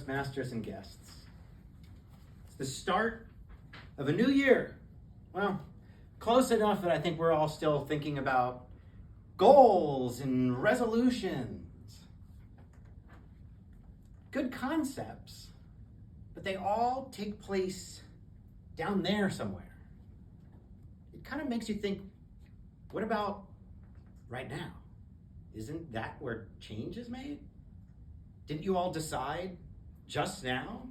Toastmasters and guests. It's the start of a new year. Well, close enough that I think we're all still thinking about goals and resolutions. Good concepts, but they all take place down there somewhere. It kind of makes you think, what about right now? Isn't that where change is made? Didn't you all decide just now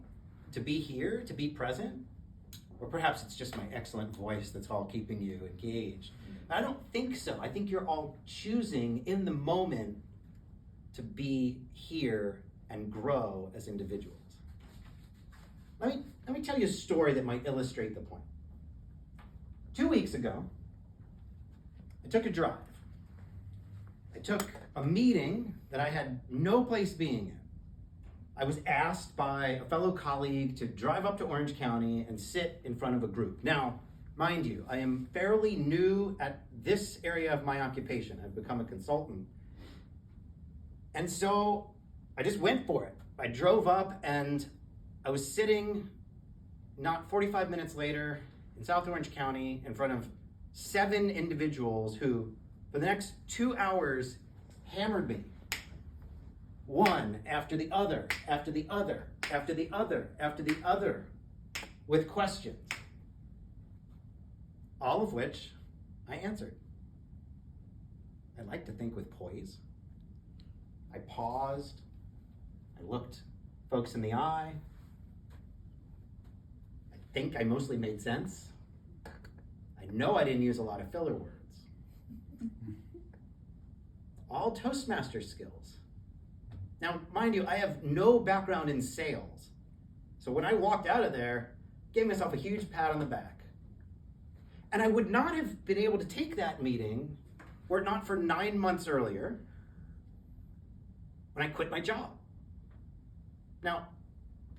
to be here, to be present? Or perhaps it's just my excellent voice that's all keeping you engaged. I don't think so. I think you're all choosing in the moment to be here and grow as individuals. Let me tell you a story that might illustrate the point. 2 weeks ago, I took a drive. I took a meeting that I had no place being in. I was asked by a fellow colleague to drive up to Orange County and sit in front of a group. Now, mind you, I am fairly new at this area of my occupation. I've become a consultant. And so I just went for it. I drove up and I was sitting not 45 minutes later in South Orange County in front of 7 individuals who, for the next 2 hours, hammered me. One after the other, after the other, after the other, after the other, with questions. All of which I answered. I like to think with poise. I paused. I looked folks in the eye. I think I mostly made sense. I know I didn't use a lot of filler words. All Toastmaster skills. Now, mind you, I have no background in sales. So when I walked out of there, I gave myself a huge pat on the back. And I would not have been able to take that meeting were it not for 9 months earlier when I quit my job. Now,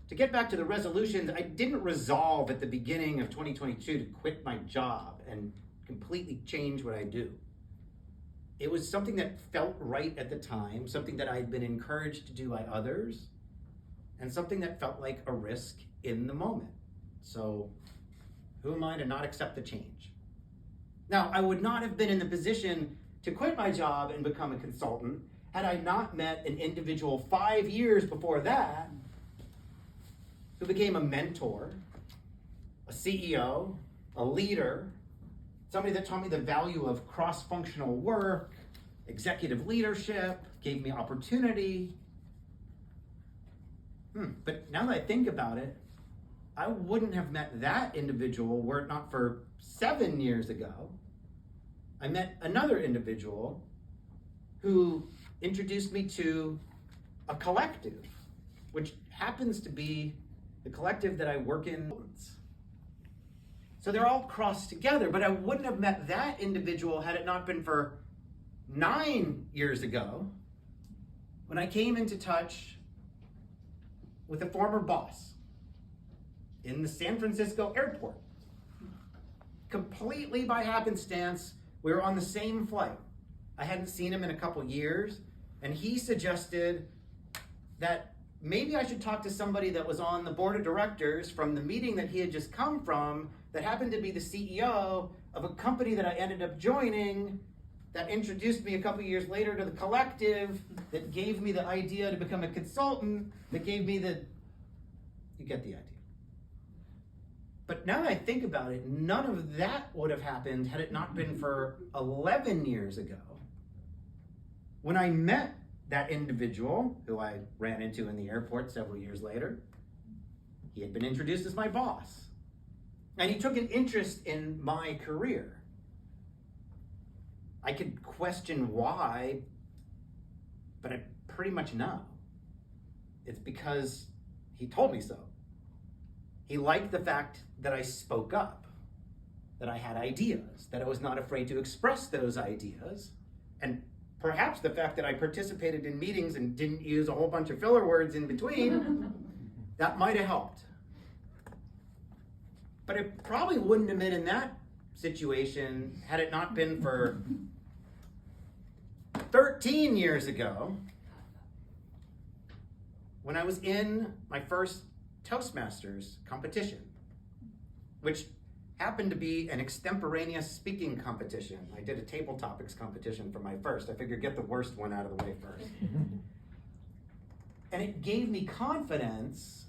to get back to the resolutions, I didn't resolve at the beginning of 2022 to quit my job and completely change what I do. It was something that felt right at the time, something that I had been encouraged to do by others, and something that felt like a risk in the moment. So who am I to not accept the change? Now, I would not have been in the position to quit my job and become a consultant had I not met an individual 5 years before that who became a mentor, a CEO, a leader, somebody that taught me the value of cross-functional work, executive leadership, gave me opportunity. But now that I think about it, I wouldn't have met that individual were it not for 7 years ago. I met another individual who introduced me to a collective, which happens to be the collective that I work in. So they're all crossed together, but I wouldn't have met that individual had it not been for 9 years ago when I came into touch with a former boss in the San Francisco airport. Completely by happenstance, we were on the same flight. I hadn't seen him in a couple years, and he suggested that maybe I should talk to somebody that was on the board of directors from the meeting that he had just come from that happened to be the CEO of a company that I ended up joining that introduced me a couple years later to the collective that gave me the idea to become a consultant, that gave me you get the idea. But now that I think about it, none of that would have happened had it not been for 11 years ago when I met that individual who I ran into in the airport several years later. He had been introduced as my boss. And he took an interest in my career. I could question why, but I pretty much know. It's because he told me so. He liked the fact that I spoke up, that I had ideas, that I was not afraid to express those ideas, and perhaps the fact that I participated in meetings and didn't use a whole bunch of filler words in between, that might have helped. But I probably wouldn't have been in that situation had it not been for 13 years ago when I was in my first Toastmasters competition, which happened to be an extemporaneous speaking competition. I did a table topics competition for my first. I figured get the worst one out of the way first. And it gave me confidence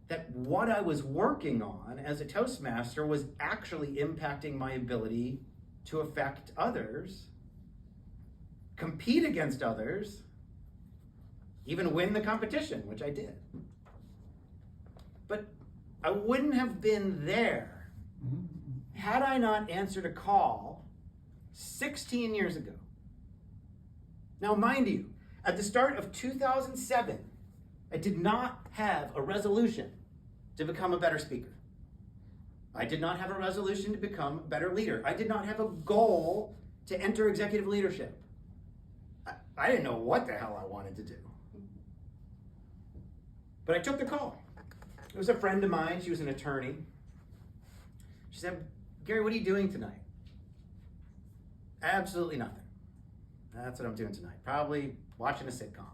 that what I was working on as a Toastmaster was actually impacting my ability to affect others, compete against others, even win the competition, which I did. But I wouldn't have been there had I not answered a call 16 years ago. Now, mind you, at the start of 2007, I did not have a resolution to become a better speaker. I did not have a resolution to become a better leader. I did not have a goal to enter executive leadership. I didn't know what the hell I wanted to do. But I took the call. It was a friend of mine. She was an attorney. She said, Gary, what are you doing tonight? Absolutely nothing. That's what I'm doing tonight. Probably watching a sitcom.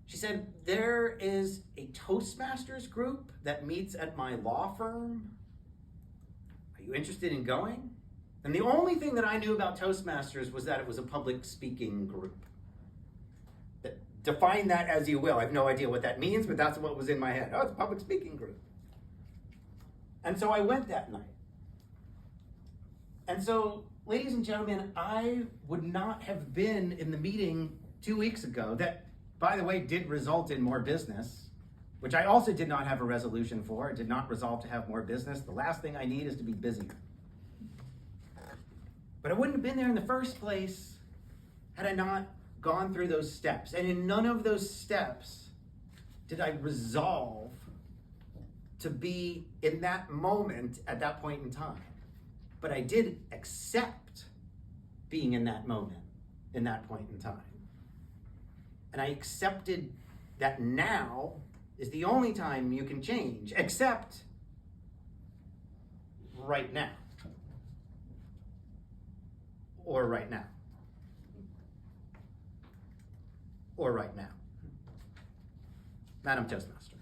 She said, there is a Toastmasters group that meets at my law firm. Are you interested in going? And the only thing that I knew about Toastmasters was that it was a public speaking group. Define that as you will. I have no idea what that means, but that's what was in my head. Oh, it's a public speaking group. And so I went that night. And so, ladies and gentlemen, I would not have been in the meeting 2 weeks ago that, by the way, did result in more business, which I also did not have a resolution for. I did not resolve to have more business. The last thing I need is to be busier. But I wouldn't have been there in the first place had I not gone through those steps. And in none of those steps did I resolve to be in that moment at that point in time. But I did accept being in that moment, in that point in time. And I accepted that now is the only time you can change, except right now. Or right now. Or right now. Madam Toastmaster.